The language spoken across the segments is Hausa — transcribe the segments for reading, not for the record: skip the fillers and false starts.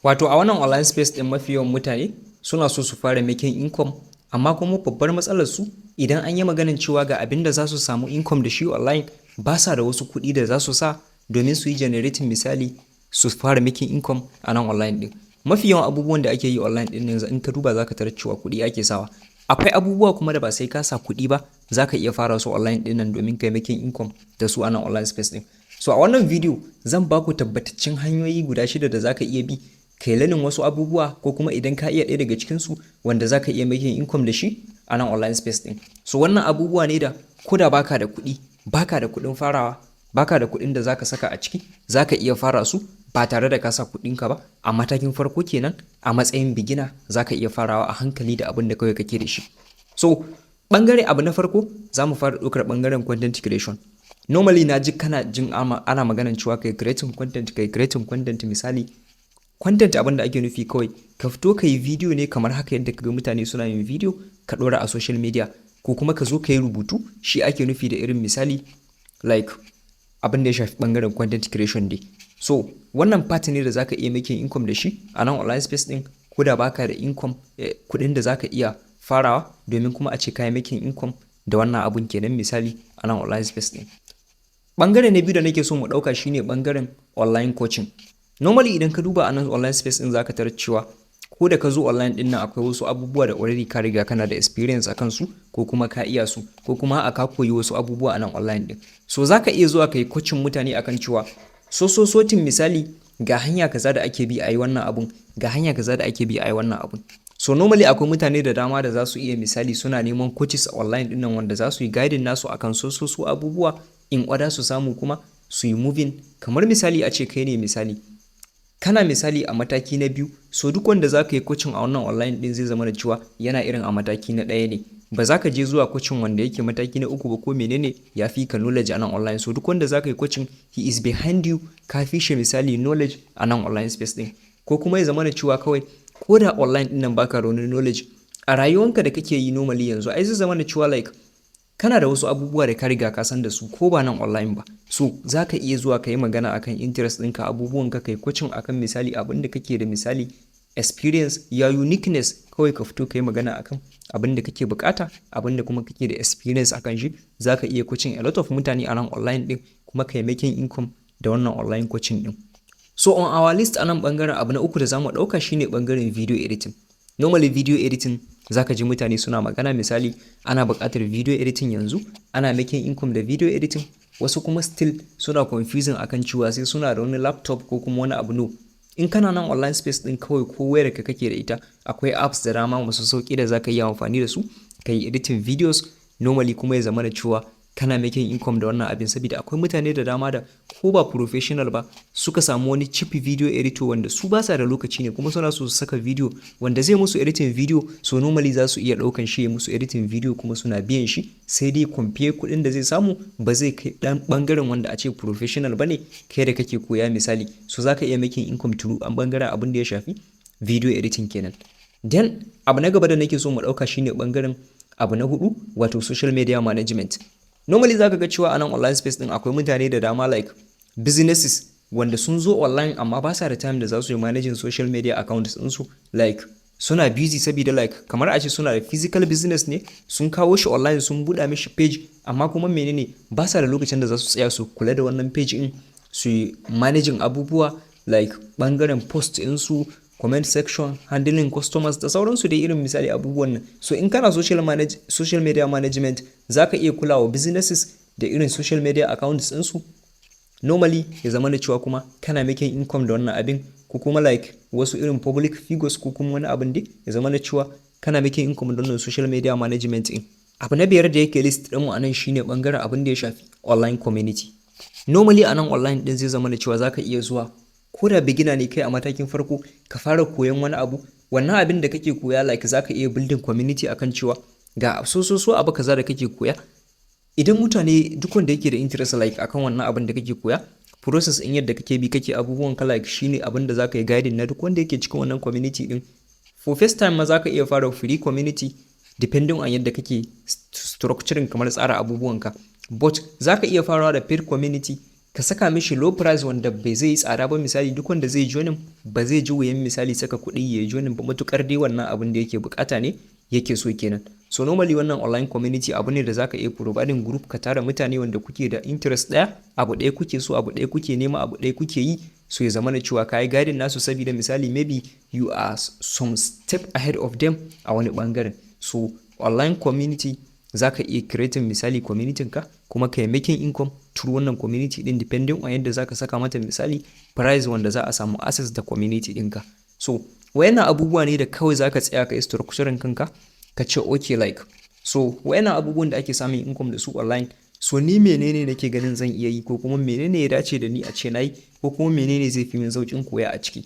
Wato a wannan online space din mafi yawan mutane suna so su fara making income, amma kuma babbar matsalar su idan an yi maganin cewa ga abin da za su samu income da shi online, ba sa da wasu kuɗi da za su sa domin su yi generating misali su fara making income a nan online din. Mafi yawan abubuwan da ake yi online din yanzu in ka duba zaka tarar cewa kuɗi ake sawa. Akwai abubuwa kuma da ba sai ka sa kuɗi ba zaka iya fara su online din nan domin kai making income da su a nan online space din. So a wannan video zan baku tabbataccen hanyoyi guda 6 da zaka iya bi kai lanin wasu abubuwa, ko kuma idan ka iya ɗaya daga cikinsu wanda za ka iya making income da shi a nan online space ɗin. So wannan abubuwa ne da ko da baka da kuɗi, baka da kuɗin farawa, baka da kuɗin da zaka saka a ciki, za ka iya fara su ba tare da ka sa kuɗinka ba. A matakin farko kenan, a matsayin beginner za ka iya farawa a hankali da abin da kawai kake da shi. So ɓangare abu na farko za mu fara ɗaukar ɓangaren content creation. Normally na ji kana jin ana maganan cewa kai creating content misali content abin da ake nufi kawai ka fito ka yi video ne kamar haka yadda kaga mutane suna yin video ka ɗora a social media, ko kuma ka zo ka yi rubutu, shi ake nufi da irin misali like abin da ya shafi ɓangaren content creation dai. So wannan part ne da zaka iya making income da shi a nan online space ɗin, ko da baka da income kuɗin da zaka iya farawa domin kuma a ce kayi making income da wannan abun kenan misali a nan online space ɗin. Ɓangare na biyu da nake so mu ɗauka shine ɓangaren online coaching. Normally idan ka duba a nan online space din zaka tarar cewa ko da ka zo online din nan akwai wasu abubuwa da already ka riga kana da experience akan su, ko kuma ka iya su, ko kuma ka koyi wasu abubuwa a nan online din. So zaka iya zuwa kai coaching mutane akan cewa sotin misali ga hanya kaza da ake bi a yi wannan abun, ga hanya kaza da ake bi a yi wannan abun. So normally akwai mutane da dama da za su iya misali suna neman coaches a online din nan wanda za su yi guiding nasu akan su abubuwa in order su samu kuma su yi moving. Kamar misali a ce kai ne misali kana misali a mataki na 2, so duk wanda za ka yi coaching a wannan online din zai zama da cewa yana irin a mataki na 1 ne. Ba za ka je zuwa coaching wanda yake mataki na 3 ba ko menene ya fi ka knowledge a nan online. So duk wanda za ka yi coaching he is behind you, ka fi shi misali knowledge a nan online space din. Ko kuma ya zama da cewa kawai ko da online din nan baka da wani knowledge a rayuwanka da kake yi normally yanzu, ai zai zama da cewa like kana da wasu abubuwa da ka riga ka san da su ko ba nan online ba. So za ka iya zuwa ka yi magana akan interest ɗinka, abubuwan ka kai coaching akan misali abin da kake da misali experience ya uniqueness, kawai ka fito ka yi magana akan abin da kake bukata, abin da kuma kake da experience akan shi. Za ka iya coaching a lot of mutane a nan online ɗin kuma ka yi making income da wannan online coaching ɗin. So on our list a nan ɓangaren abu na 3 da za mu ɗauka shine ɓangaren video editing. Normally video editing zaka ji mutane suna magana misali ana buƙatar video editing yanzu, ana making income da video editing. Wasu kuma still suna confusing akan cewa sai suna da wani laptop ko kuma wani abu. No, in kana nan online space din kawai ko wayar ka kake da ita, akwai apps da dama masu sauki da zaka yi amfani da su kai editing videos normally, kuma ya zama da cewa kana making income da wannan abin. Saboda akwai mutane da dama da ko ba professional ba suka samu wani cheap video editor wanda su ba sa da lokaci ne kuma suna so su saka video wanda zai musu editing video. So normally za su iya ɗaukan shi ya musu editing video kuma suna biyan shi, sai dai compare kuɗin da zai samu ba zai kai ɗan ɓangaren wanda a ce professional ba ne kai da kake koya misali. So za ka iya making income through an ɓangaren abin da ya shafi video editing kenan. Then abu na gaba da nake so mu ɗauka shine ɓangaren abu na 4, wato social media management. Normally za ka ga cewa a nan online space din akwai mutane da dama like businesses wanda sun zo online amma ba sa da time da za su yi managing social media accounts ɗinsu, like suna busy saboda like kamar a ce suna da physical business ne sun kawo shi online sun buɗa mishi page, amma kuma menene ba sa da lokacin da za su tsaya su kula da wannan page in su yi managing abubuwa like ɓangaren post ɗinsu, comment section, handling customers da sauransu dai irin misali abubuwan nan. So in kana social media management za ka iya kulawa businesses da irin social media accounts ɗinsu normally, ya zama da cewa kuma kana making income da wannan abin, ko kuma like wasu irin public figures ko kuma wani abin dai ya zama da cewa kana making income da wannan social media management ɗin. Abu na 5 da yake list ɗinmu a nan shine ɓangaren abin da ya shafi online community. Normally a nan online ɗin zai zama da cewa za ka iya zuwa ko da beginner ne kai a matakin farko ka fara koyon wani abu. Wannan abin da kake koya like za ka iya building community akan cewa ga so abu kaza da kake koya. Idan mutane duk wanda yake da interest like akan wannan abin da kake koya, process in yadda kake bi kake abubuwan ka like shine abin da za ka yi guiding na duk wanda yake cikin wannan community din. For first time ma za ka iya fara free community depending on yadda kake structuring kamar tsara abubuwan ka, but za ka iya farawa da paid community ka saka mishi low price wanda bai zai yi tsada ba, misali duk wanda zai joinin ba zai ji wuyan misali saka kuɗi ya yi joinin ba, matukar dai wannan abin da yake bukata ne yake so kenan. So normally wannan online community abu ne da zaka iya providing group ka tara mutane wanda kuke da interest ɗaya, abu ɗaya kuke so, abu ɗaya kuke nema, abu ɗaya kuke yi, so ya zama na cewa ka yi guiding nasu, saboda misali maybe you are some step ahead of them a wani bangaren. So online community za ka iya creating misali community ka kuma ka yi making income through wannan community din, depending on yadda za ka saka mata misali price wanda za a samu access da community ɗinka. So wayannan abubuwa ne da kawai za ka tsaya ka yi structuring kanka ka ce okay like, so wayannan abubuwan da ake samun income da su online, so ni menene nake ganin zan iya yi, ko kuma menene ya dace da ni a ce nayi, ko kuma menene zai fi min saukin koya a ciki.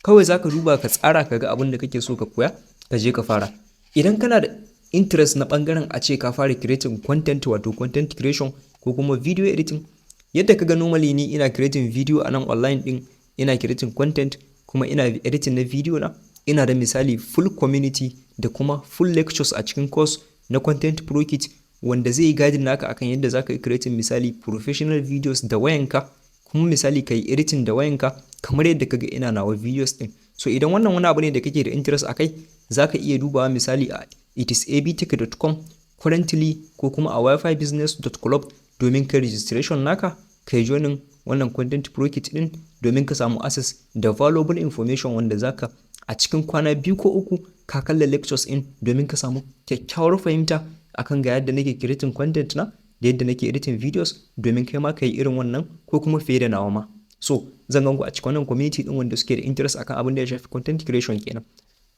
Kawai za ka duba ka tsara ka ga abin da kake so ka koya, ka je ka fara. Idan kana da interest na bangaren a ce ka fara creating content, wato content creation ko kuma video editing, yadda ka ga normally ni ina creating video a nan online din, ina creating content kuma ina editing na video na, ina da misali full community da kuma full lectures a cikin course na content pro kit wanda zai yi guiding naka akan yadda zaka yi creating misali professional videos da wayanka, kuma misali ka yi editing da wayanka kamar yadda kaga ina nawa videos din. So idan wannan wani abu ne da kake da interest akai, zaka iya dubawa misali a itisabtech.com currently ko kuma a wifibusiness.club domin ka registration naka, kai joinin wannan content pro kit din domin ka samu access da valuable information wanda zaka a cikin kwana 2 ko 3 ka kalla lectures in domin ka samu kyakkyawar fahimta akan ga yadda nake creating content na da yadda nake editing videos, domin kai ma ka yi irin wannan ko kuma fiye da nawa ma. So zan ganku a cikin wannan community din wanda suke da interest akan abin da ya shafi content creation kenan.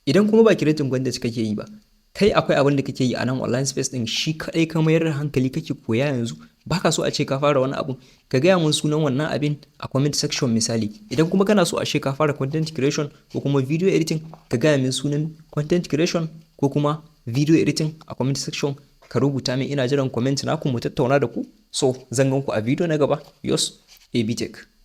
Idan kuma ba creating content kake yi ba, kai akwai abin da kake yi a nan online space din shi kadai ka mayar da hankali kake koya yanzu, baka so a ce ka fara wani abu, ka gaya mun sunan wannan abin a comment section misali. Idan kuma kana so a ce ka fara content creation ko kuma video editing, ka gaya min sunan content creation ko kuma video editing a comment section, ka rubuta min, ina jiran comment naku mu tattauna da ku. So zan ganku a video na gaba. Yos, AB Tech.